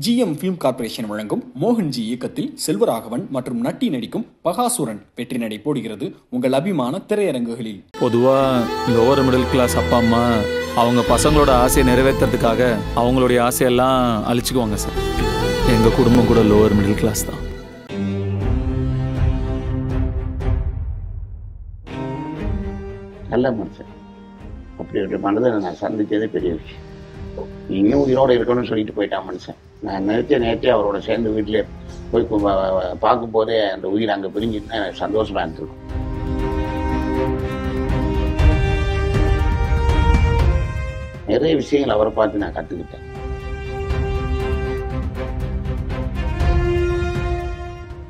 GM film corporation வழங்கும் மோகன்ஜி இயக்கத்தில் செல்வராகவன் மற்றும் நட்டி நடிக்கும் பகாசுரன் வெற்றி நடை போடுகிறது உங்கள் அபிமான திரையரங்குகளில். பொதுவாக லோவர் மிடில் கிளாஸ் அப்பா அம்மா அவங்க பசங்களோட ஆசையை நிறைவேற்றுறதுக்காக அவங்களுடைய ஆசையெல்லாம் அழிச்சுக்குவாங்க சார். எங்கள் குடும்பம் கூட லோவர் மிடில் கிளாஸ் தான். நல்ல மனுஷன். அப்படி ஒரு மனிதனை நான் சந்தித்ததே பெரிய விஷயம். இன்னும் உயிரோடு இருக்கணும்னு சொல்லிட்டு போயிட்டான் மனுஷன். நான் நேற்றே அவரோட சேர்ந்து வீட்டிலே போய் பார்க்கும்போதே அந்த உயிர் அங்கே பிரிஞ்சுன்னு எனக்கு சந்தோஷமாக இருந்திருக்கும். நிறைய விஷயங்கள் அவரை பார்த்து நான் கற்றுக்கிட்டேன்.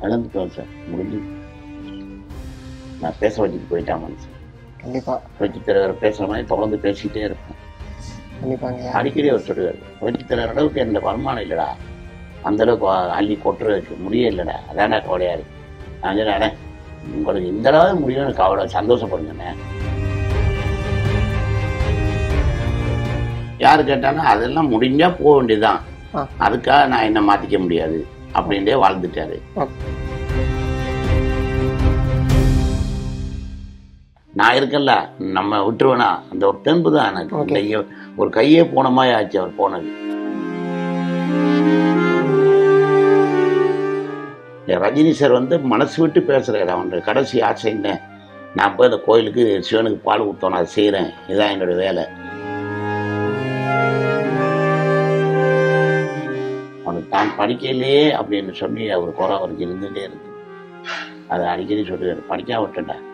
இழந்துட்டோம் சார், முடிஞ்சு நான் பேச வச்சுட்டு போயிட்டான் மனுஷன். கண்டிப்பாக புரட்சி தலைவர் பேசுகிற மாதிரி தொடர்ந்து பேசிக்கிட்டே இருப்பேன். கண்டிப்பாங்க. அடிக்கடி அவர் சொல்லுவார், புரட்சி தலைவர் அளவுக்கு எந்த வருமானம் இல்லைடா, அந்தளவுக்கு அள்ளி கொட்டுறதுக்கு முடிய இல்லைடா, அதான்டா கவலையா இருக்கு. நான் சொன்னேன், உங்களுக்கு இந்த அளவு முடியும் எனக்கு அவ்வளோ சந்தோஷப்படுங்கண்ணே. யாரு கேட்டாலும் அதெல்லாம் முடிஞ்சா போக வேண்டியதுதான், அதுக்காக நான் என்ன மாத்திக்க முடியாது அப்படின்ட்டே வாழ்ந்துட்டாரு. நான் இருக்கல, நம்ம விட்டுருவேனா அந்த ஒரு தெம்பு தான் எனக்கு. ஒரு கையே போன மாதிரி ஆச்சு அவர் போனது. ரஜினி சார் மனசு விட்டு பேசுறாரு. அவனுடைய கடைசி ஆசை என்ன, நான் போய் அந்த கோயிலுக்கு சிவனுக்கு பால் ஊற்றணும், அதை செய்யறேன், இதுதான் என்னோட வேலை. அவனுக்கு தான் படிக்கலையே அப்படின்னு சொல்லி அவர் குறை அவருக்கு இருந்துகிட்டே இருக்கு. அதை அடிக்கடி சொல்லுவார், படிக்காம விட்டுட்டேன்,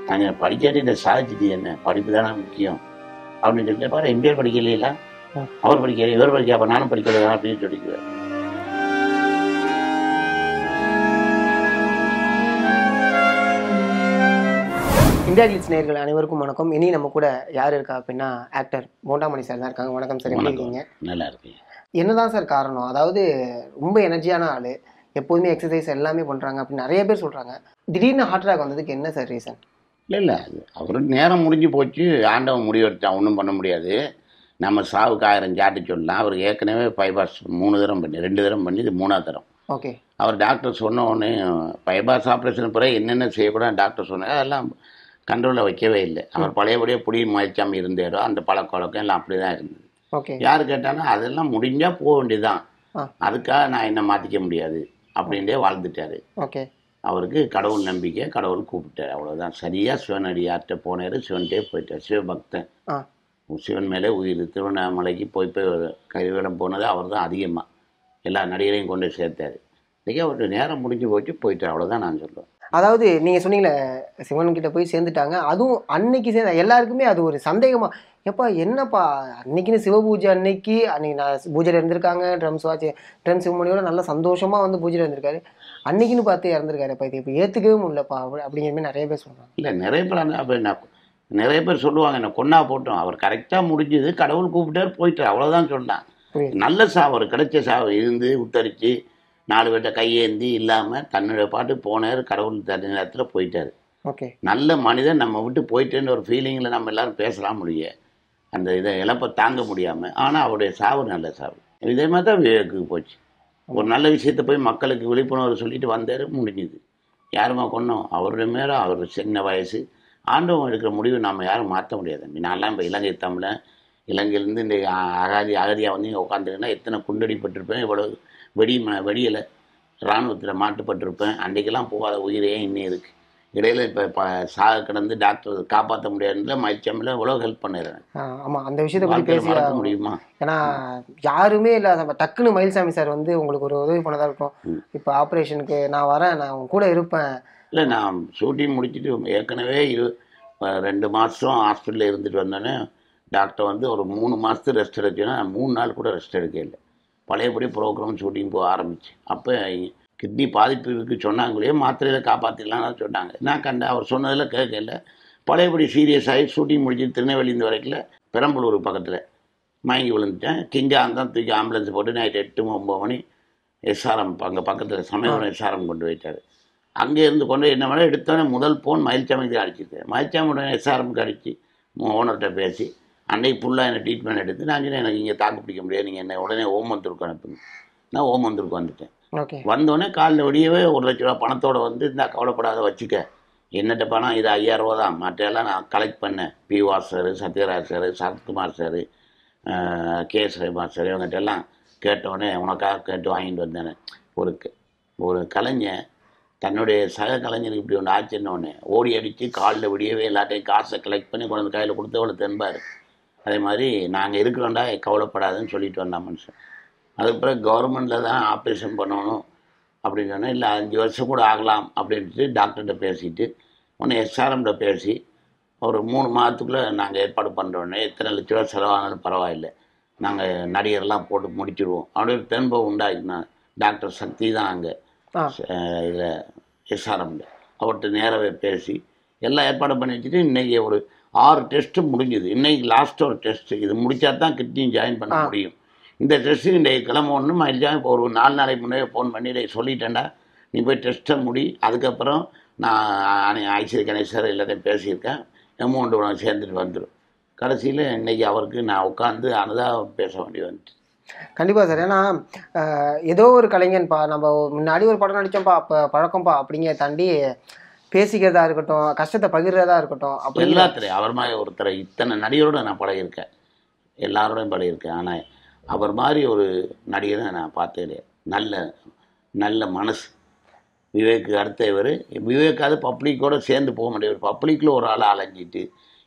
நாங்கள் படிக்காட்டி இந்த சாதிச்சுட்டு என்ன, படிப்பு தானே முக்கியம் அப்படின்னு சொல்லிட்டு பாரு. எம்பிஏ படிக்கலையில, அவர் படிக்கல, இவர் படிக்க, அப்போ நானும் படிக்கல அப்படின்னு சொல்லிக்குவார். இந்தியா கிளிட்ஸ் நேயர்கள் அனைவருக்கும் வணக்கம். இனி நம்ம கூட யார் இருக்கா அப்படின்னா ஆக்டர் போண்டாமணி சார் தான் இருக்காங்க. வணக்கம் சார், எப்படி இருக்கீங்க? நல்லா இருக்கீங்க. என்னதான் சார் காரணம்? அதாவது ரொம்ப எனர்ஜியான ஆள், எப்போதுமே எக்ஸசைஸ் எல்லாமே பண்ணுறாங்க அப்படின்னு நிறைய பேர் சொல்கிறாங்க. திடீர்னு ஹார்ட் அட்டாக் வந்ததுக்கு என்ன சார் ரீசன்? இல்லை அவரு நேரம் முடிஞ்சு போச்சு, ஆண்டவன் முடிவெடுத்தான், ஒன்றும் பண்ண முடியாது. நம்ம சாவுக்கு 1000 சாட்டு சொல்லலாம். அவர் ஏற்கனவே பைபாஸ் 3 தரம் பண்ணி, 2 தரம் பண்ணி, இது 3ஆவது தரம். ஓகே. அவர் டாக்டர் சொன்ன உடனே பைபாஸ் ஆப்ரேஷன் பிறகு என்னென்ன செய்யக்கூடாது டாக்டர் சொன்னார், அதெல்லாம் கண்ட்ரோலில் வைக்கவே இல்லை. அவர் பழையபடியே புடி முயற்சாமல் இருந்தாரோ அந்த பழக்க வழக்கம் எல்லாம் அப்படி தான் இருந்தது. ஓகே. யார் கேட்டாலும் அதெல்லாம் முடிஞ்சால் போக வேண்டியதுதான், அதுக்காக நான் என்ன மாற்றிக்க முடியாது அப்படின்ட்டே வாழ்ந்துட்டாரு. ஓகே. அவருக்கு கடவுள் நம்பிக்கை, கடவுள் கூப்பிட்டார், அவ்வளோதான். சரியாக சிவனடியார்கிட்ட போனார், சிவன்கிட்டே போயிட்டார். சிவபக்தன், சிவன் மேலே உயிர். திருவண்ணாமலைக்கு போய் கைவிடம் போனது அவர் தான் அதிகமாக, எல்லா நடிகரையும் கொண்டு சேர்த்தார். இன்றைக்கி அவருக்கு நேரம் முடிஞ்சு போயிட்டார், அவ்வளோதான் நான் சொல்லுவேன். அதாவது நீங்கள் சொன்னீங்களே சிவன்கிட்ட போய் சேர்ந்துட்டாங்க, அதுவும் அன்னைக்கு சேர்ந்த எல்லாருக்குமே அது ஒரு சந்தேகமா, எப்பா என்னப்பா அன்னைக்குன்னு சிவ பூஜை அன்னைக்கு நான் பூஜையில் இருந்திருக்காங்க, ட்ரம்ஸ் சிவமணியோட நல்ல சந்தோஷமாக பூஜையில் இருந்திருக்காரு, அன்னைக்குன்னு பார்த்து இறந்துருக்காருப்பா, இது இப்போ ஏற்றுக்கவே முடியலப்பா அப்படிங்கிற மாதிரி நிறைய பேர் சொல்கிறாங்க. இல்லை நிறைய பேர் சொல்லுவாங்க, என்ன கொண்டா போட்டோம், அவர் கரெக்டாக முடிஞ்சது, கடவுள் கூப்பிட்டார் போயிட்டார், அவ்வளோதான் சொன்னான். நல்ல சாவு, அவர் கிடைச்ச சாவு இருந்து உத்தரித்து 4 பேர்ட்ட கையேந்தி இல்லாமல் தன்னுடைய பாட்டு போனார், கடவுள் தனி நேரத்தில் போயிட்டார். ஓகே. நல்ல மனிதன் நம்ம விட்டு போயிட்டேன்னு ஒரு ஃபீலிங்கில் நம்ம எல்லோரும் பேசலாம் முடிய, அந்த இதை இழப்பை தாங்க முடியாமல். ஆனால் அவருடைய சாவு நல்ல சாவு. இதே மாதிரி தான் விவேக்கு போச்சு. ஒரு நல்ல விஷயத்தை போய் மக்களுக்கு விழிப்புணர்வு சொல்லிட்டு வந்தார், முடிஞ்சுது. யாருமா கொண்டோம், அவருடைய மேலே அவர் சின்ன வயசு, ஆண்டவன் எடுக்கிற முடிவு நம்ம யாரும் மாற்ற முடியாது. நான்லாம் இப்போ இலங்கை தமிழன், இலங்கையிலேருந்து இந்த அகதியாக இங்கே உட்காந்துருக்குன்னா எத்தனை குண்டடிப்பட்டிருப்பேன், இவ்வளோ வெடியில் இராணுவத்தில் மாட்டுப்பட்டிருப்பேன். அன்றைக்கெல்லாம் போகாத உயிரே இன்னும் இருக்குது. இடையில இப்போ சாக கிடந்து டாக்டர் காப்பாற்ற முடியாதுல மயிற்சியமில் இவ்வளோ ஹெல்ப் பண்ணிடுறேன். ஆமாம், அந்த விஷயத்தை பற்றி பேச முடியுமா? ஏன்னா யாருமே இல்லை, டக்குன்னு மயில்சாமி சார் உங்களுக்கு ஒரு உதவி பண்ணதாக இருக்கும். இப்போ ஆப்ரேஷனுக்கு நான் வரேன், நான் உங்க கூட இருப்பேன். இல்லை, நான் ஷூட்டிங் முடிச்சுட்டு ஏற்கனவே 2 மாதம் ஹாஸ்பிட்டலில் இருந்துட்டு வந்தோன்னே டாக்டர் ஒரு 3 மாதத்துக்கு ரெஸ்ட் எடுக்கணும்னா 3 நாள் கூட ரெஸ்ட் எடுக்க இல்லை. பழையபடி ப்ரோக்ராம் ஷூட்டிங் போக ஆரம்பிச்சு. அப்போ கிட்னி பாதிப்பு இருக்குது சொன்னாங்களே, மாத்திரையில் காப்பாற்றிடலான்னு சொன்னாங்க. நான் அவர் சொன்னதில் கேட்கல. பழையபடி சீரியஸ் ஆகி ஷூட்டிங் முடிச்சு திருநெல்வேலி வரைக்கும் பெரம்பலூர் பக்கத்தில் மயங்கி விழுந்துட்டேன். கிஞ்சான் தான் தூக்கி ஆம்புலன்ஸ் போட்டு நைட்டு 8-9 மணி எஸ்ஆர்எம் அங்கே பக்கத்தில் சமயபுரம் எஸ்ஆர்எம் கொண்டு போயிட்டார். அங்கேருந்து கொண்டு என்ன வேணால் எடுத்தோன்னே முதல் ஃபோன் மயில்சாமிக்கு தான் அடிச்சிருக்கேன். மயில்சாமியோட எஸ்ஆர்எம்க்கு அடித்து ஓனர்கிட்ட பேசி அன்னைக்கு ஃபுல்லாக என்னை ட்ரீட்மெண்ட் எடுத்து நான் சொன்னேன், எனக்கு இங்கே தாக்கு பிடிக்க முடியாது, நீங்கள் என்னை உடனே ஓமந்தூருக்கு அனுப்புங்க. நான் ஓமந்தூருக்கு வந்துட்டேன். ஓகே. வந்தோடனே காலைல விடியவே 1,00,000 ரூபா பணத்தோடு வந்து இந்த கவலைப்படாத வச்சுக்க, என்னட்ட பணம் இது 5,000 ரூபா தான், மற்றையெல்லாம் நான் கலெக்ட் பண்ணேன். P Vasu, Sathyaraj sir, Sarathkumar sir, K S Ravikumar sir, இவங்ககிட்ட எல்லாம் கேட்டோடனே உனக்காக கேட்டு வாங்கிட்டு வந்தேன். ஒரு கலைஞன் தன்னுடைய சக கலைஞருக்கு இப்படி ஒன்று ஆச்சுன்னொடனே ஓடி அடித்து காலில் விடியவே எல்லாத்தையும் காசை கலெக்ட் பண்ணி கொண்டு வந்து கையில் கொடுத்து அவ்வளோ தென்பார். அதே மாதிரி நாங்கள் இருக்கிறோண்டா கவலைப்படாதுன்னு சொல்லிட்டு வந்தான் மனுஷன். அதுக்கு பிறகு கவர்மெண்ட்டில் தான் ஆப்ரேஷன் பண்ணணும் அப்படின்னு சொன்னால், இல்லை 5 வருஷம் கூட ஆகலாம் அப்படின்ட்டு டாக்டர்கிட்ட பேசிட்டு ஒன்று எஸ்ஆர்எம்கிட்ட பேசி ஒரு 3 மாதத்துக்குள்ளே நாங்கள் ஏற்பாடு பண்ணுறோன்னே எத்தனை லட்ச ரூபா செலவானாலும் பரவாயில்லை, நாங்கள் நடிகர்லாம் போட்டு முடிச்சிடுவோம் அப்படின்னு தென்பை உண்டாக்கினா டாக்டர் சக்தி தான் அங்கே இதில் எஸ்ஆர்எம்ல அவர்கிட்ட நேரவே பேசி எல்லாம் ஏற்பாடு பண்ணி வச்சுட்டு இன்றைக்கி ஒரு 6 டெஸ்ட்டு முடிஞ்சுது. இன்றைக்கி லாஸ்ட்டு ஒரு டெஸ்ட்டு, இது முடித்தா தான் கிட்னியும் ஜாயின் பண்ண முடியும். இந்த டெஸ்ட்டு இன்றைக்கி கிளம்ப ஒன்று மயில்ஜான் இப்போ ஒரு 4 நாளைக்கு முன்னாடியே ஃபோன் பண்ணி சொல்லிட்டேன்டா, நீ போய் டெஸ்ட்டை முடி, அதுக்கப்புறம் நான் ஐஸ்வரி கணேசர் எல்லாத்தையும் பேசியிருக்கேன், அமௌண்ட்டு உனக்கு சேர்ந்துட்டு வந்துடும். கடைசியில் இன்றைக்கி அவருக்கு நான் உட்காந்து அனுதான் பேச வேண்டி வந்துட்டு. கண்டிப்பாக சார். ஏன்னா ஏதோ ஒரு கலைஞன்ப்பா, நம்ம முன்னாடி ஒரு படம் நடித்தோம்ப்பா, அப்போ பழக்கம்ப்பா அப்படிங்கிற தாண்டி பேசிக்கிறதா இருக்கட்டும், கஷ்டத்தை பகிர்றதா இருக்கட்டும், அப்படி எல்லாத்துலேயும் அவர் மாதிரி ஒருத்தரை இத்தனை நடிகரோட நான் பழகியிருக்கேன், எல்லாரோடையும் பழகியிருக்கேன். ஆனால் அவர் மாதிரி ஒரு நடிகரை நான் பார்த்ததே. நல்ல மனசு. விவேக்கு அடுத்த இவர். விவேக்காவது பப்ளிக்கோடு சேர்ந்து போக முடியாது. பப்ளிக்கில் ஒரு ஆள் அலைஞ்சிட்டு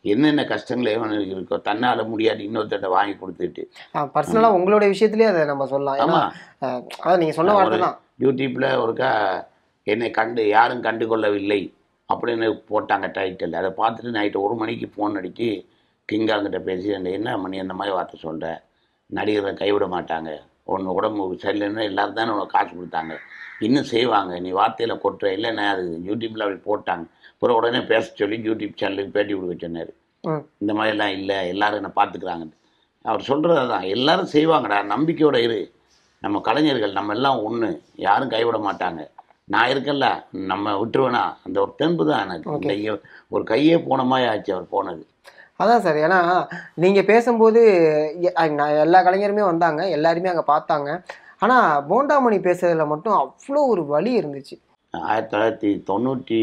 என்னென்ன கஷ்டங்கள் எவனுக்கு இருக்கோ தன்னால் முடியாது இன்னொருத்தட்ட வாங்கி கொடுத்துட்டு பர்சனலாக உங்களுடைய விஷயத்துலேயே அதை நம்ம சொல்லலாம். ஆமாம், அதான் நீங்கள் சொன்ன வார்த்தை தான். யூடியூப்பில் ஒருக்கா என்னை யாரும் கண்டுகொள்ளவில்லை அப்படின்னு போட்டாங்க டைட்டில். அதை பார்த்துட்டு நைட்டு 1 மணிக்கு ஃபோன் அடித்து கிங்காங்கிட்ட பேசி என்ன மணி அந்த மாதிரி வார்த்தை சொல்கிறேன், நடிகரை கைவிட மாட்டாங்க, ஒன்று உடம்பு சரியில்லைன்னா எல்லோரும் தானே உனக்கு காசு கொடுத்தாங்க, இன்னும் செய்வாங்க, நீ வார்த்தையில் கொட்டுற இல்லைன்னா அது யூடியூப்பில் அப்படி போட்டாங்க. அப்புறம் உடனே பேச சொல்லி யூடியூப் சேனலுக்கு பேட்டி கொடுக்க சொன்னார். இந்த மாதிரிலாம் இல்லை, எல்லோரும் என்னை பார்த்துக்கிறாங்க. அவர் சொல்கிறது தான், எல்லோரும் செய்வாங்கடா, நம்பிக்கையோடு இரு, நம்ம கலைஞர்கள் நம்ம எல்லாம் ஒன்று, யாரும் கைவிட மாட்டாங்க, நான் இருக்கல, நம்ம விட்டுருவேனா, அந்த ஒரு தெம்பு தான் எனக்கு. ஒரு கையே போன மாதிரி ஆச்சு அவர் போனது. அதான் சார். ஏன்னா நீங்கள் பேசும்போது எல்லா கலைஞருமே வந்தாங்க, எல்லாருமே அங்கே பார்த்தாங்க. ஆனால் போண்டாமணி பேசுறதுல மட்டும் அவ்வளோ ஒரு வலி இருந்துச்சு. 1990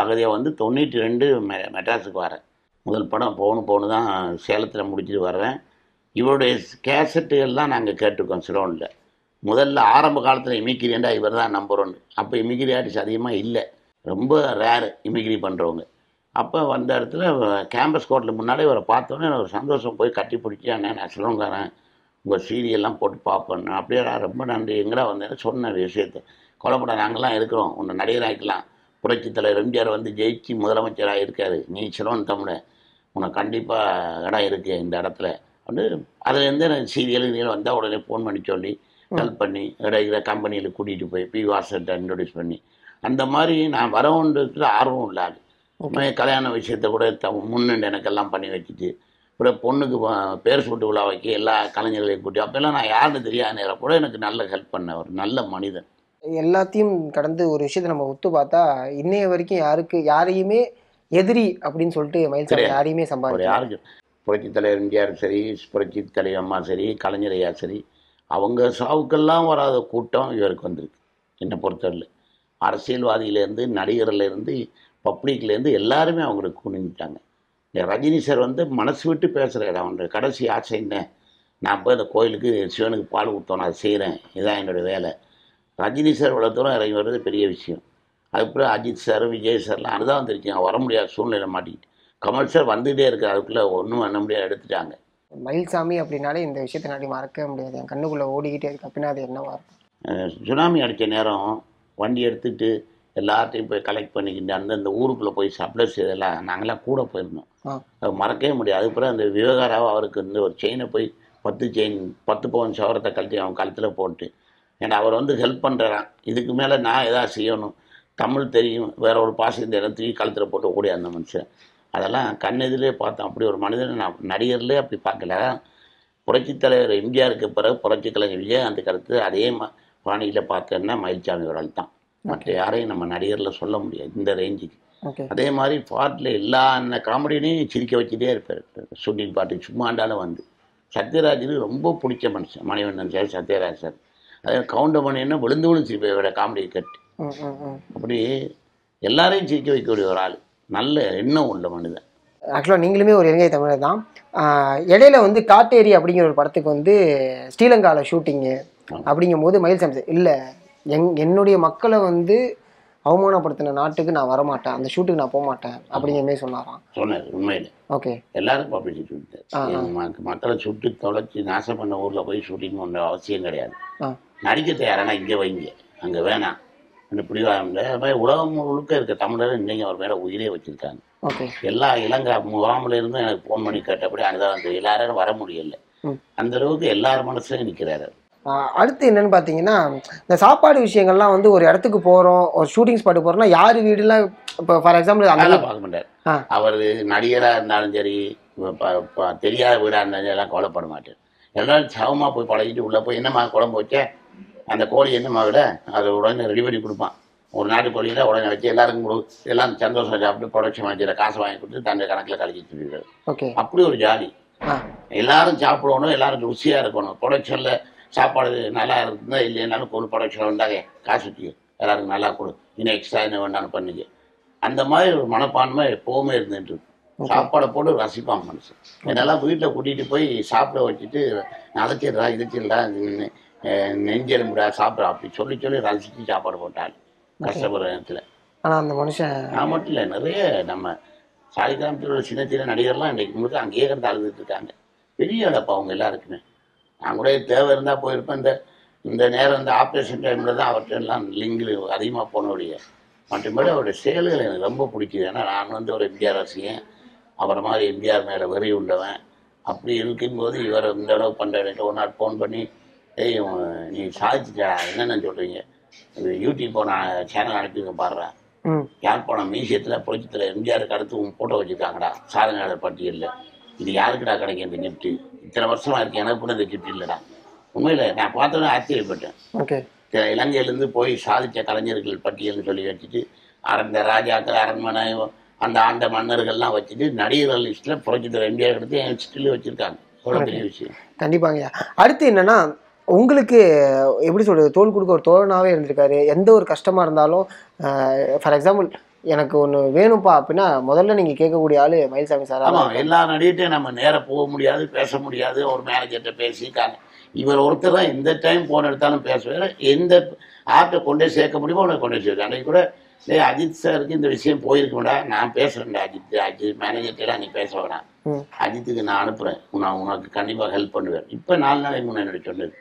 அகதியாக வந்து 92 மெட்ராஸுக்கு வரேன். முதல் படம் போகணும் தான் சேலத்தில் முடிச்சுட்டு வர்றேன். இவருடைய கேசட்டுகள்லாம் நாங்கள் கேட்டிருக்கோம் சிலோனில். முதல்ல ஆரம்ப காலத்தில் இமிக்ரிண்டா இவர் தான் நம்பர் 1. அப்போ இமிக்ரி ஆர்டிஸ்ட் அதிகமாக இல்லை, ரொம்ப ரேரு இமிக்ரி பண்ணுறவங்க. அப்போ வந்த இடத்துல கேம்பஸ் கோர்ட்டில் முன்னாடி இவரை பார்த்தோன்னே ஒரு சந்தோஷம், போய் கட்டி பிடிச்சி அண்ணே நான் சிலோன்காரன், உங்கள் சீரியல்லாம் போட்டு பார்ப்பேன், அப்படியேடா ரொம்ப நன்றி, எங்கடா வந்தேன்னு சொன்ன விஷயத்தை. கொலைப்பட நாங்கள்லாம் இருக்கிறோம், உன்னை நடிகராகிக்கலாம், புரட்சித் தலைவர் எம்ஜிஆர் வந்து ஜெயிச்சு முதலமைச்சராக இருக்காரு, நீ சிலோன் தமிழன், உனக்கு கண்டிப்பாக இடம் இருக்குது இந்த இடத்துல வந்து. அதுலேருந்து எனக்கு சீரியல் வந்தால் உடனே ஃபோன் பண்ணி சொல்லி ஹெல்ப் பண்ணி இடையில கம்பெனியில் கூட்டிகிட்டு போய் பி வாசர்கிட்ட இன்ட்ரடியூஸ் பண்ணி, அந்த மாதிரி நான் வரவுன்றதுல ஆர்வம் இல்லாது கல்யாண விஷயத்த கூட முன்னின்று எனக்கெல்லாம் பண்ணி வச்சுட்டு, அப்புறம் பொண்ணுக்கு பேர் சூட்டு விழா வைக்க எல்லா கலைஞர்களையும் கூட்டி, அப்போல்லாம் நான் யாருன்னு தெரியாத நேரம் கூட எனக்கு நல்ல ஹெல்ப் பண்ண ஒரு நல்ல மனிதன். எல்லாத்தையும் கடந்து ஒரு விஷயத்தை நம்ம ஒத்து பார்த்தா, இன்னைய வரைக்கும் யாரையுமே எதிரி அப்படின்னு சொல்லிட்டு மயில்சாமி யாரையுமே சம்பாதிக்கல. யாருக்கு புரட்சித் தலைவர் எம்ஜிஆர் சரி, புரட்சித் தலைவர் அம்மா சரி, கலைஞர் ஐயா சரி, அவங்க சாவுக்கெல்லாம் வராத கூட்டம் இவருக்கு வந்திருக்கு. என்னை பொறுத்தவரை அரசியல்வாதியிலேருந்து நடிகர்லேருந்து பப்ளிக்லேருந்து எல்லாருமே அவங்களுக்கு குனிஞ்சிட்டாங்க. இந்த ரஜினி சார் வந்து மனசு விட்டு பேசுகிறாரு, அவனுடைய கடைசி ஆசை என்ன, நான் போய் இந்த கோயிலுக்கு சிவனுக்கு பால் ஊற்றணும், அதை செய்கிறேன், இதுதான் என்னுடைய வேலை. ரஜினி சார் இவ்வளோ தூரம் இறங்கி வர்றது பெரிய விஷயம். அதுக்கப்புறம் அஜித் சார், விஜய் சார்லாம் அதுதான் வந்துருச்சு, வர முடியாத சூழ்நிலை மாட்டிக்கிட்டு. கமல் சார் வந்துகிட்டே இருக்குது, அதுக்குள்ளே ஒன்றும் பண்ண முடியாது, எடுத்துட்டாங்க. மயில்சாமி அப்படின்னாலே இந்த விஷயத்தை நாடி மறக்கவே முடியாது, என் கண்ணுக்குள்ளே ஓடிக்கிட்டே இருக்கு. அப்படின்னா அது என்னவா இருக்கும்? சுனாமி அடித்த நேரம் வண்டி எடுத்துகிட்டு எல்லாத்தையும் போய் கலெக்ட் பண்ணிக்கிட்டு அந்தந்த ஊருக்குள்ளே போய் சப்ளை செய்தெல்லாம் நாங்களாம் கூட போயிருந்தோம். அது மறக்கவே முடியாது. அதுக்கப்புறம் அந்த விவகாரம் அவருக்கு வந்து ஒரு செயினை போய் 10 பவுன் சவரத்தை கழட்டி அவன் கழுத்தில் போட்டு, ஏன்னா அவர் வந்து ஹெல்ப் பண்ணுறான், இதுக்கு மேலே நான் எதாவது செய்யணும், தமிழ் தெரியும், வேற ஒரு பாசம் இந்த இடத்துக்கு கழுத்தில் போட்டு ஓடி அந்த மனுஷன். அதெல்லாம் கண்ணெதிலே பார்த்தோம். அப்படி ஒரு மனிதனை நான் நடிகர்லேயே அப்படி பார்க்கல. புரட்சித் தலைவர் எம்ஜிஆருக்கு பிறகு புரட்சி கலைஞர் விஜயகாந்துக்கு அடுத்து அதே பாணியில் பார்த்தேன்னா மயில்சாமி அவர்கள் தான். மற்ற யாரையும் நம்ம நடிகரில் சொல்ல முடியாது இந்த ரேஞ்சுக்கு. அதே மாதிரி பாட்டில் எல்லா காமெடியினையும் சிரிக்க வச்சுட்டே இருப்பார். ஷூட்டிங் பாட்டு சும்மாண்டாலும் வந்து சத்யராஜுக்கு ரொம்ப பிடிச்ச மனுஷன் மணிவண்ணன் சார், சத்யராஜ் சார். அதை கவுண்டர் பண்ணின்னா விழுந்து விழுந்து சிரிப்பை விட காமெடி கட்டு. அப்படி எல்லாரையும் சிரிக்க வைக்கக்கூடிய ஒரு ஆள், நல்ல எண்ணம் உள்ள மனிதன். ஆக்சுவலாக நீங்களுமே ஒரு இலங்கை தமிழர் தான். இடையில வந்து காட்டேரி அப்படிங்கிற ஒரு படத்துக்கு வந்து ஸ்ரீலங்காவில் ஷூட்டிங்கு அப்படிங்கும்போது மயில்சாமி இல்லை என்னுடைய மக்களை வந்து அவமானப்படுத்தின நாட்டுக்கு நான் வரமாட்டேன், அந்த ஷூட்டுக்கு நான் போக மாட்டேன் அப்படிங்கிற மாதிரி சொன்னாராம். சொன்னார் உண்மையில. ஓகே. எல்லாரும் பப்ளிசிட்டி விட்டார். மக்களை சுட்டு தொலைச்சி நாசம் பண்ண ஊரில் போய் ஷூட்டிங் ஒன்று அவசியம் கிடையாது. நடிக்க தயாரானா இங்கே வைங்க, அங்கே வேணாம் அந்த பிடிவாங்க. அது மாதிரி உலகம் முழுக்க இருக்க தமிழர் இன்னைக்கு அவர் மேலே உயிரே வச்சிருக்காங்க. எல்லா இலங்கை முகாமில் இருந்தும் எனக்கு ஃபோன் பண்ணி கேட்டபடி அனுதாபம் எல்லாரும் வர முடியல. அந்த அளவுக்கு எல்லார் மனசுலையும் நிற்கிறாரு. அடுத்து என்னன்னு பார்த்தீங்கன்னா, இந்த சாப்பாடு விஷயங்கள்லாம் வந்து ஒரு இடத்துக்கு போகிறோம், ஒரு ஷூட்டிங் ஸ்பாட்டு போகிறோம்னா யார் வீடுலாம் இப்போ ஃபார் எக்ஸாம்பிள் அதெல்லாம் பார்க்க மாட்டார். அவர் நடிகராக இருந்தாலும் சரி, தெரியாத வீடாக இருந்தாலும் எல்லாம் கவலைப்பட மாட்டார். எல்லாரும் சவமாக போய் பழகிட்டு உள்ளே போய் என்னம்மா குழம்பு வச்ச, அந்த கோழி என்னம்மா விட அதை உடனே ரெடி பண்ணி கொடுப்பான். ஒரு நாட்டு கோழியில் உடனே வச்சு எல்லாருக்கும் எல்லாம் சந்தோஷம் சாப்பிட்டு ப்ரொடக்ஷன் வாங்கிற காசு வாங்கி கொடுத்து தந்த கணக்கில் கழிச்சிட்டு இருக்காரு. அப்படி ஒரு ஜாலி. எல்லாரும் சாப்பிடணும், எல்லாரும் ருசியாக இருக்கணும். ப்ரொடக்ஷனில் சாப்பாடு நல்லா இருக்குதுன்னா இல்லைன்னாலும் ஒரு ப்ரொடக்ஷன் வந்தாங்க காசு வச்சுக்க, எல்லாருக்கும் நல்லா கொடு, இன்னும் எக்ஸ்ட்ரா என்ன வேண்டாலும் பண்ணிக்க. அந்த மாதிரி ஒரு மனப்பான்மை எப்போவுமே இருந்துட்டு இருக்கு. சாப்பாடை போட்டு ரசிப்பான் மனுஷன். என்னெல்லாம் வீட்டில் கூட்டிகிட்டு போய் சாப்பிட வச்சுட்டு அழைச்சிடுறா இதுச்சிடா நெஞ்செலும்புடா சாப்பிட்றா அப்படி சொல்லி சொல்லி ரசித்து சாப்பாடு போட்டாள் கஷ்டப்படுற நேரத்தில். ஆனால் அந்த மனுஷன் நான் மட்டும் இல்லை, நிறைய நம்ம சாலிகிராமத்தில் உள்ள சின்ன சின்ன நடிகர்லாம் இன்றைக்கு முழுக்க அங்கேயே இருந்து அழுதுட்டு இருக்காங்க. பெரிய இடப்பா அவங்க எல்லாருக்குமே. நான் கூட தேவை இருந்தால் போயிருப்பேன். இந்த நேரம் இந்த ஆப்ரேஷன் டைமில் தான் அவர்கிட்ட எல்லாம் லிங்கில் அதிகமாக போனோடைய. மற்றபடி அவருடைய செயல்கள் எனக்கு ரொம்ப பிடிக்குது. ஏன்னா நான் வந்து ஒரு எம்ஜிஆர் ரசிகன், அவரை மாதிரி எம்ஜிஆர் மேலே வெறி உள்ளவன். அப்படி இருக்கும்போது இவர் இந்த அளவு பண்ணுறேன். ஒரு நாள் ஃபோன் பண்ணி, ஏய் நீ சாதிச்சுட்டா என்னென்னு சொல்கிறீங்க, இது யூடியூப் போன சேனல் அனுப்பிங்க பாடுறேன், யாழ்ப்பாணம் மியூசியத்தில் புரட்சித்தில் எம்ஜிஆருக்கு அடுத்து உன் ஃபோட்டோ வச்சுருக்காங்கடா சாதனையாளர் பட்டியலில், இது யாருக்குடா கிடைக்கும் இந்த கிஃப்ட்டு, இத்தனை வருஷமாக இருக்குது எனக்கு கூட இந்த கிஃப்ட் இல்லைடா. உண்மையில் நான் பார்த்தோன்னே ஆச்சரியப்பட்டேன். இலங்கையிலேருந்து போய் சாதித்த கலைஞர்கள் பட்டியல்னு சொல்லி வச்சுட்டு அந்த ராஜாக்கள் அரண்மனை அந்த ஆண்ட மன்னர்கள்லாம் வச்சுட்டு நடிகர்கள் லிஸ்ட்டில் புரட்சித்தில் எம்ஜிஆர் எடுத்து என் லிஸ்ட்டில் வச்சுருக்காங்க. அவ்வளோ பெரிய விஷயம். கண்டிப்பாங்க. அடுத்து என்னென்னா, உங்களுக்கு எப்படி சொல்கிறது, தோல் கொடுக்க ஒரு தோழனாகவே இருந்திருக்காரு. எந்த ஒரு கஷ்டமாக இருந்தாலும் ஃபார் எக்ஸாம்பிள் எனக்கு ஒன்று வேணும்ப்பா அப்படின்னா முதல்ல நீங்கள் கேட்கக்கூடிய ஆள் மயில்சாமி சார். ஆமாம், எல்லா நடிகிட்டையும் நம்ம நேராக போக முடியாது, பேச முடியாது. ஒரு மேனேஜர்கிட்ட பேசி இவர் ஒருத்தர் தான் எந்த டைம் ஃபோன் எடுத்தாலும் பேசுவார். எந்த ஆர்ட்டை கொண்டே சேர்க்க முடியுமோ அவனை கொண்டே சேர்க்க. அன்றைக்கி கூட அஜித் சாருக்கு இந்த விஷயம் போயிருக்கோம்டா, நான் பேசுகிறேன்டா அஜித் மேனேஜர்கிட்டலாம் நீ பேச வேணாம், அஜித்துக்கு நான் அனுப்புகிறேன், நான் உனக்கு கண்டிப்பாக ஹெல்ப் பண்ணுவேன். இப்போ 4 நாளைக்கு முன்னாடி சொன்னது.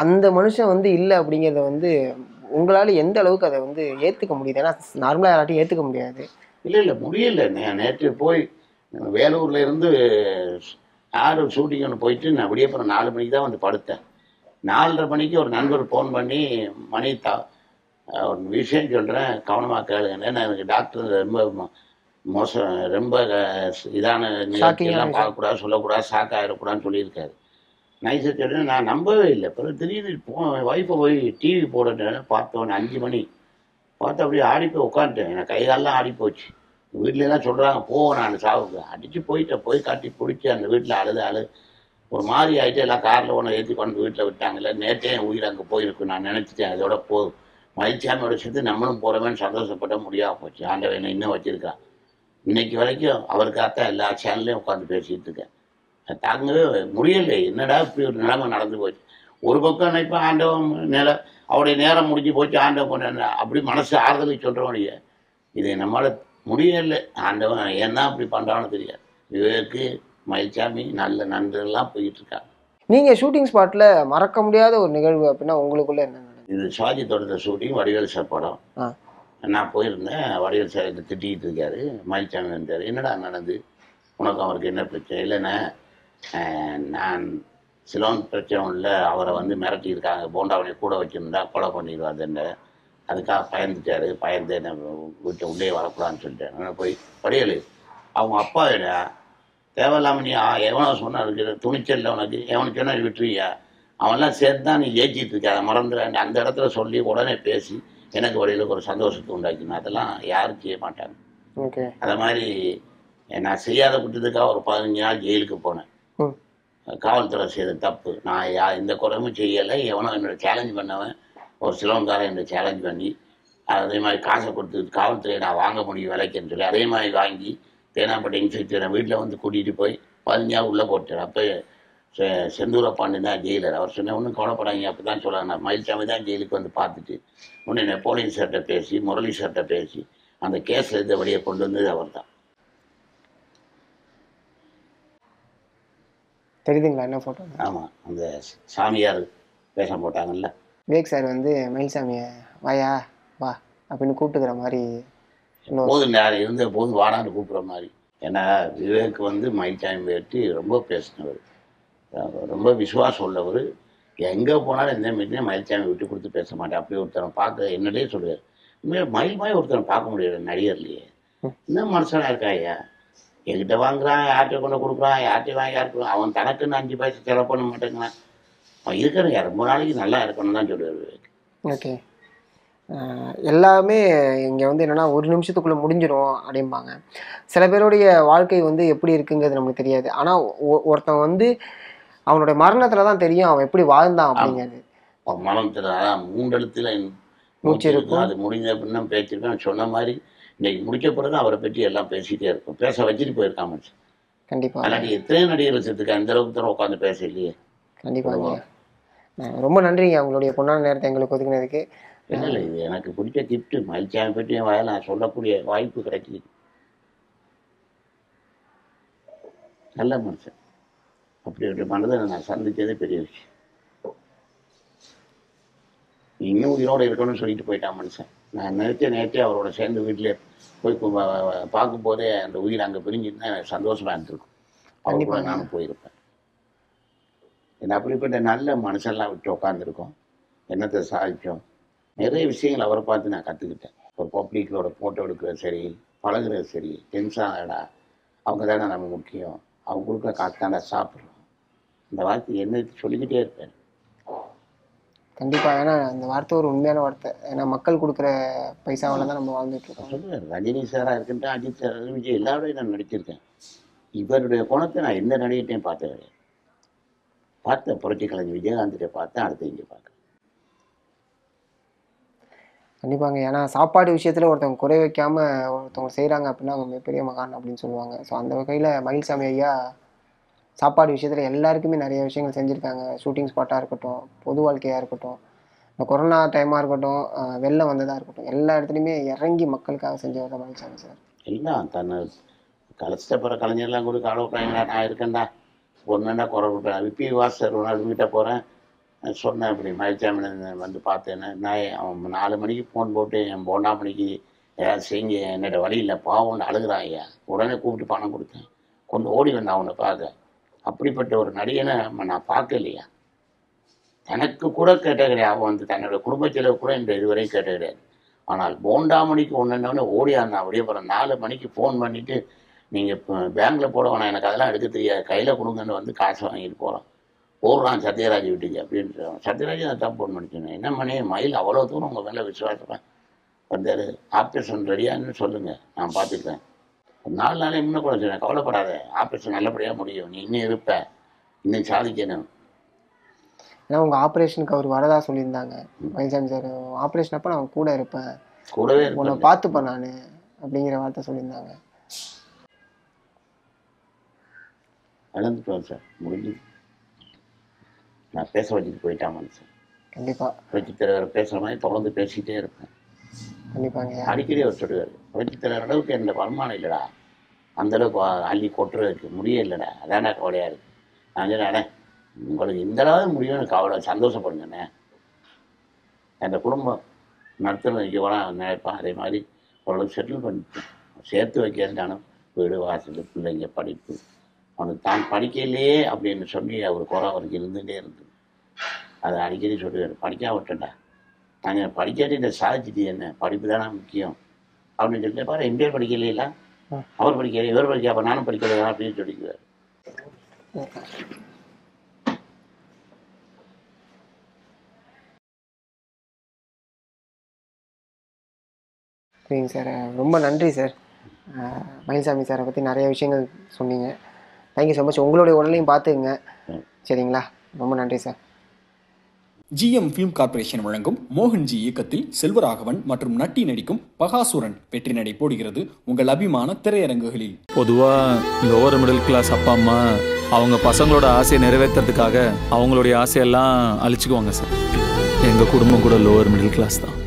அந்த மனுஷன் வந்து இல்லை அப்படிங்கிறத வந்து உங்களால் எந்த அளவுக்கு அதை வந்து ஏற்றுக்க முடியுது? ஏன்னா நார்மலாக யாராட்டையும் ஏற்றுக்க முடியாது. இல்லை முடியல. நேற்று போய் வேலூரில் இருந்து 6 ஷூட்டிங் ஒன்று போயிட்டு நான் விடிய அப்புறம் 4 மணிக்கு தான் வந்து படுத்தேன். 4:30 மணிக்கு ஒரு நண்பர் ஃபோன் பண்ணி, மணி ஒரு விஷயம் சொல்கிறேன் கவனமாக கேளுங்க, ஏன்னா எனக்கு டாக்டர் ரொம்ப மோசம், ரொம்ப இதான நிகழ்ச்சியெல்லாம் பார்க்கக்கூடாது, சொல்லக்கூடாது, ஷாக் ஆகிடக்கூடாதுன்னு சொல்லியிருக்காரு. நைஸாக சொல்கிறேன். நான் நம்பவே இல்லை. பிறகு திடீர்னு ஒய்ஃபை போய் டிவி போடுறேன். பார்த்தோன்னே 5 மணி பார்த்து அப்படியே ஆடி போய் உட்காந்துட்டேன். எனக்கு கைகாலெலாம் ஆடி போச்சு. வீட்லலாம் சொல்கிறாங்க போவோம், நான் சாவுக்கு அடித்து போயிட்டேன். போய் காட்டி பிடிச்சி அந்த வீட்டில் அழுது ஒரு மாதிரி ஆகிட்டு எல்லாம் காரில் ஒன்று ஏற்றி கொண்டு வீட்டில் விட்டாங்கல்ல. நேற்றே என் உயிர் அங்கே போயிருக்கும் நான் நினச்சிட்டேன். அதோட போதும், மயில்சாமியோட சேர்த்து நம்மளும் போகிறவன்னு சந்தோஷப்பட முடியாமல் போச்சு. ஆண்டவன் என்னை இன்னும் வச்சுருக்கான். இன்னைக்கு வரைக்கும் அவருக்காகத்தான் எல்லா சேனல்லையும் உட்காந்து பேசிகிட்டு இருக்கேன். தாங்கவே முடியலை. என்னடா இப்படி ஒரு நிலைமை நடந்து போச்சு. ஒரு பக்கம் இப்போ ஆண்டவன் அவருடைய நேரம் முடிஞ்சு போச்சு, ஆண்டவன் கொண்டு அப்படி மனசு ஆறுதலுக்கு சொல்கிறவனையே இது நம்மளால் முடியலை. ஆண்டவன் ஏன்னா அப்படி பண்ணுறான்னு தெரியாது. விவேக்கு, மயில்சாமி நல்ல நண்பர்கள்லாம் போயிட்டுருக்காங்க. நீங்கள் ஷூட்டிங் ஸ்பாட்டில் மறக்க முடியாத ஒரு நிகழ்வு அப்படின்னா உங்களுக்குள்ளே என்ன நடந்தது? இது சிவாஜி தொடர்ந்த ஷூட்டிங், வடிவேல் சார் படம். நான் போயிருந்தேன். வடிவேல் சார் திட்டிகிட்டு இருக்காரு. மயில்சாமி இருந்தார். என்னடா நடந்து, உனக்கு அவருக்கு என்ன பிரச்சனை? இல்லைண்ணே, நான் சிலோன் பிரச்சனை இல்லை, அவரை வந்து மிரட்டியிருக்காங்க, போண்டாவனை கூட வச்சுருந்தா கொலை பண்ணிடுவாருன்னு, அதுக்காக பயந்துட்டாரு. பயந்து என்ன வீட்டை உள்ளே வரக்கூடாதுன்னு சொல்லிட்டேன். நான் போய் வடிவேலு அவங்க அப்பா விட தேவையில்லாமல் நீ எவனோ சொன்னால் இருக்கிற துணிச்சல் உனக்கு, எவனுக்கு சொன்னால் விட்டுருவியா, அவன்லாம் சேர்த்து தான் நீ ஏற்றிட்டு இருக்க, அதை மறந்துடுறேன். அந்த இடத்துல சொல்லி உடனே பேசி எனக்கு வழியில் ஒரு சந்தோஷத்தை உண்டாக்கணும். அதெல்லாம் யாரும் செய்ய மாட்டாங்க. அதை மாதிரி நான் செய்யாத குற்றத்துக்காக ஒரு 15 நாள் ஜெயிலுக்கு போனேன். காவல்துறை செய்த தப்பு, நான் எந்த குறையும் செய்யலை, எவனோ என்னோட சேலஞ்ச் பண்ணவன் ஒரு சிலவன்காரன் என்னை சேலஞ்ச் பண்ணி அதே மாதிரி காசை கொடுத்து காவல்துறையை நான் வாங்க முடியும் விலைக்குன்னு சொல்லி அதே மாதிரி வாங்கி தேனாம்பேட்டை இன்ஸ்பெக்டர் வீட்டில் வந்து கூட்டிகிட்டு போய் 15 உள்ளே போட்டார். அப்போ செந்தூரப்பாண்டி தான் ஜெயிலர். அவர் சொன்ன ஒன்றும் கவலைப்படாங்க, அப்போ தான் சொல்கிறாங்க. மயில்சாமி தான் ஜெயிலுக்கு வந்து பார்த்துட்டு உடனே நெப்போலியன் சார்கிட்ட பேசி முரளி சார்கிட்ட பேசி அந்த கேஸில் இருந்தபடியே கொண்டு வந்தது அவர் தான். தெரியுதுங்களா என்ன ஃபோட்டோ? ஆமாம், அந்த சாமியார் வேஷம் போட்டாங்கல்ல, விவேக் சார் வந்து மயில்சாமியை வாயா வா அப்படின்னு கூப்பிட்டுக்கிற மாதிரி போது நேரம் இருந்த போது வாடான்னு கூப்பிட்ற மாதிரி. ஏன்னா விவேக் வந்து மயில்சாமி பற்றி ரொம்ப பேசினவர், ரொம்ப விசுவாசம் உள்ளவர். எங்கே போனாலும் எந்த மீட்டிலையும் மயில்சாமி விட்டு கொடுத்து பேச மாட்டேன். அப்படி ஒருத்தரை பார்க்க என்னடே சொல்லுவார். உண்மையாக மயில் மாதிரி ஒருத்தரை பார்க்க முடியாது நடிகர்லையே. இன்னும் மனுஷனாக இருக்கா ஐயா, என்கிட்ட வாங்குறான், யார்கிட்ட கொண்டு கொடுக்குறான், யார்கிட்ட வாங்கி யாருக்கு அவன் தனக்குன்னு 5 பைசா செலவு பண்ண மாட்டேங்கிறான். அவன் இருக்கிற ரொம்ப நாளைக்கு நல்லா இருக்கணும்னு தான் சொல்லுவார் விவேக். ஓகே, எல்லாமே இங்கே வந்து என்னென்னா 1 நிமிஷத்துக்குள்ளே முடிஞ்சிடும் அப்படிம்பாங்க. சில பேருடைய வாழ்க்கை வந்து எப்படி இருக்குங்கிறது நமக்கு தெரியாது. ஆனால் ஒருத்தன் வந்து அவனுடைய மரணத்தில் தான் தெரியும் அவன் எப்படி வாழ்ந்தான் அப்படிங்கிறது. மரணத்தில் அதான் 3 எழுத்துல மூச்சு இருக்கும். அது முடிஞ்ச அப்படின்னா பேசியிருக்கேன். சொன்ன மாதிரி இன்னைக்கு முடிக்க பிறகு அவரை பற்றி எல்லாம் பேசிகிட்டே இருக்கும். பேச வச்சுட்டு போயிருக்கான் மனுஷன். கண்டிப்பாக. அல்லாட்டி எத்தனை நடிகர் வச்சுருக்கேன், அந்த அளவுக்கு தான் உட்காந்து பேச இல்லையே. கண்டிப்பாக. ரொம்ப நன்றிங்க உங்களுடைய பொன்னான நேரத்தை எங்களுக்கு ஒதுக்குனதுக்கு. என்ன இல்லை, இது எனக்கு பிடிச்ச கிஃப்ட்டு. மயில்சாமி பற்றி என் வாயில் நான் சொல்லக்கூடிய வாய்ப்பு கிடைக்கிது. நல்ல மனுஷன். அப்படி ஒரு மனிதனை நான் சந்தித்ததே பெரிய விஷயம். இன்னும் உயிரோடு இருக்கணும்னு சொல்லிட்டு போயிட்டான் மனுஷன். நான் நேற்றே அவரோட சேர்ந்து வீட்டிலே போய் பார்க்கும்போதே அந்த உயிர் அங்கே பிரிஞ்சுன்னா எனக்கு சந்தோஷமாக இருந்திருக்கும். அவர் கூட நானும் போயிருப்பேன். என்ன அப்படிப்பட்ட நல்ல மனுஷன்லாம் விட்டு உட்காந்துருக்கோம். என்னத்தை சாதிச்சோம். நிறைய விஷயங்கள் அவரை பார்த்து நான் கற்றுக்கிட்டேன். ஒரு பப்ளிக்கோட ஃபோட்டோ எடுக்கிறது சரி, பழகுறது சரி, டென்ஷன் ஆகடா, அவங்க தானே நம்ம முக்கியம், அவங்க கொடுக்குற காசு தானே சாப்பிட்றோம். இந்த வார்த்தை என்ன சொல்லிக்கிட்டே இருப்பேன். கண்டிப்பாக. ஏன்னா அந்த வார்த்தை ஒரு உண்மையான வார்த்தை. ஏன்னா மக்கள் கொடுக்குற பைசாவில் தான் நம்ம வாழ்ந்துட்டு இருக்கோம். சொல்லுவேன், ரஜினி சாராக இருக்குன்ட்டு அஜித் சார், விஜய் எல்லாரோடையும் நான் நடிச்சிருக்கேன். இவருடைய குணத்தை நான் எந்த நடிகத்தையும் பார்த்தேன் கிடையாது. பார்த்தேன் புரட்சி கலைஞர் விஜயகாந்திட்ட பார்த்தேன், அடுத்து இங்கே பார்க்குறேன். கண்டிப்பாங்க. ஏன்னா சாப்பாடு விஷயத்தில் ஒருத்தவங்க குறை வைக்காமல் ஒருத்தவங்க செய்கிறாங்க அப்படின்னா அவங்க மிகப்பெரிய மகான் அப்படின்னு சொல்லுவாங்க. ஸோ அந்த வகையில் மயில்சாமி ஐயா சாப்பாடு விஷயத்தில் எல்லாருக்குமே நிறைய விஷயங்கள் செஞ்சுருக்காங்க. ஷூட்டிங் ஸ்பாட்டாக இருக்கட்டும், பொது வாழ்க்கையாக இருக்கட்டும், இந்த கொரோனா டைமாக இருக்கட்டும், வெள்ளம் வந்ததாக இருக்கட்டும், எல்லா இடத்துலையுமே இறங்கி மக்களுக்காக செஞ்சவர் தான் மயில்சாமி சார். எல்லாம் தன்னை கலைச்சிட்ட கலைஞர்லாம் கூட கவலைப்படாங்களா, நான் இருக்கேன்டா ஒன்றுண்டா குறை கொடுப்பேன். விபி வாசர் ஒரு நாள் வீட்டை போகிறேன் சொன்னேன். அப்படி மயில்சாமி வந்து பார்த்தேன்னு நான் அவன் 4 மணிக்கு ஃபோன் போட்டு என் போண்டாமணிக்கு ஏதாவது செய்யுங்க, என்னோட வழியில் பாவம்னு அழுகிறான் ஐயா. உடனே கூப்பிட்டு பணம் கொடுத்தேன், கொண்டு ஓடி வந்தேன் அவனை பார்க்க. அப்படிப்பட்ட ஒரு நடிகனை நான் பார்க்க இல்லையா. தனக்கு கூட கேட்ட கிடையாது. அவன் வந்து தன்னோட குடும்ப செலவு கூட இந்த இதுவரையும் கேட்ட கிடையாது. ஆனால் போண்டாமணிக்கு ஒன்றுன்னொன்னே ஓடியாந்தான். அப்படியே போகிறேன் 4 மணிக்கு ஃபோன் பண்ணிவிட்டு நீங்கள் இப்போ பேங்க்கில் போட வேணாம், எனக்கு அதெல்லாம் எடுக்க தெரியாது, கையில் கொடுங்கன்னு வந்து காசு வாங்கிட்டு போகிறான். போடுறான் சத்யராஜ் வீட்டுக்கு அப்படின்னு. சத்யராஜ் நான் தான் ஃபோன் பண்ணிச்சேன். என்ன பண்ணி மயில் அவ்வளோ தூரம் உங்கள் மேலே விசுவாசப்பேன் வந்தார், ஆப்ரேஷன் ரெடியான்னு சொல்லுங்கள், நான் பார்த்துக்கிறேன். 4 நாளே இன்னும் கூட சொன்னேன், கவலைப்படாத, ஆப்ரேஷன் நல்லபடியாக முடியும், நீ இன்னும் இருப்ப, இன்னும் சாதிக்கணும். ஏன்னா உங்கள் ஆப்ரேஷனுக்கு அவர் வரதா சொல்லியிருந்தாங்க மயில்சாமி சார். ஆப்ரேஷன் அப்போ நான் கூட இருப்பேன், கூடவே உன்னை பார்த்துப்பேன் நான் அப்படிங்கிற வார்த்தை சொல்லியிருந்தாங்க. இழந்துட்டோம் சார், முடிஞ்சு. நான் பேச வச்சுட்டு போயிட்டான் மனுஷன். கண்டிப்பாக. புரட்சி தலைவர் பேசுகிற மாதிரி தொடர்ந்து பேசிக்கிட்டே இருப்பேன். கண்டிப்பாங்க. அடிக்கடி அவர் சொல்லுவார், புரட்சி தலைவர் அளவுக்கு என்னோட வருமானம் இல்லைடா, அந்தளவுக்கு அள்ளி கொட்டுறதுக்கு முடிய இல்லைடா, அதானே கவலையாக இருக்குது. நான் சொன்னேன், உங்களுக்கு இந்த அளவு முடியும்னு கவலை, சந்தோஷப்படுங்கண்ணே. அந்த குடும்பம் நடத்துறதுக்கு கூட நினைப்பேன். அதே மாதிரி ஓரளவுக்கு செட்டில் பண்ணிட்டேன். சேர்த்து வைக்கிறதுக்கான வீடு வாசல் பிள்ளைங்க படிப்பு, அவனுக்கு தான் படிக்கலையே அப்படின்னு சொல்லி அவர் குறை அவருக்கு இருந்துகிட்டே இருந்தது. அதை அடிக்கடி சொல்லுவார், படிக்க விட்டேன்டா, நாங்கள் படிக்காட்டி இந்த சாதிச்சுட்டு என்ன, படிப்பு தானே முக்கியம் அப்படின்னு சொல்லிட்டு பாரு, எம்ஜிஆர் படிக்கலையில, அவர் படிக்கல, இவர் படிக்க, அப்போ நானும் படிக்கலையா அப்படின்னு சொல்லிக்குவார். சரிங்க சார், ரொம்ப நன்றி சார். மயில்சாமி சாரை பற்றி நிறைய விஷயங்கள் சொன்னீங்க. Thank you so much. உங்களுடைய உடலையும் பார்த்துக்குங்க. சரிங்களா, ரொம்ப நன்றி சார். GM ஃபிலிம் கார்ப்பரேஷன் வழங்கும் மோகன்ஜி இயக்கத்தில் செல்வராகவன் மற்றும் நட்டி நடிக்கும் பகாசுரன் வெற்றி நடை போடுகிறது உங்கள் அபிமான திரையரங்குகளில். பொதுவாக லோவர் மிடில் கிளாஸ் அப்பா அம்மா அவங்க பசங்களோட ஆசையை நிறைவேற்றுறதுக்காக அவங்களுடைய ஆசையெல்லாம் அழிச்சுக்குவாங்க சார். எங்கள் குடும்பம் கூட லோவர் மிடில் கிளாஸ் தான்.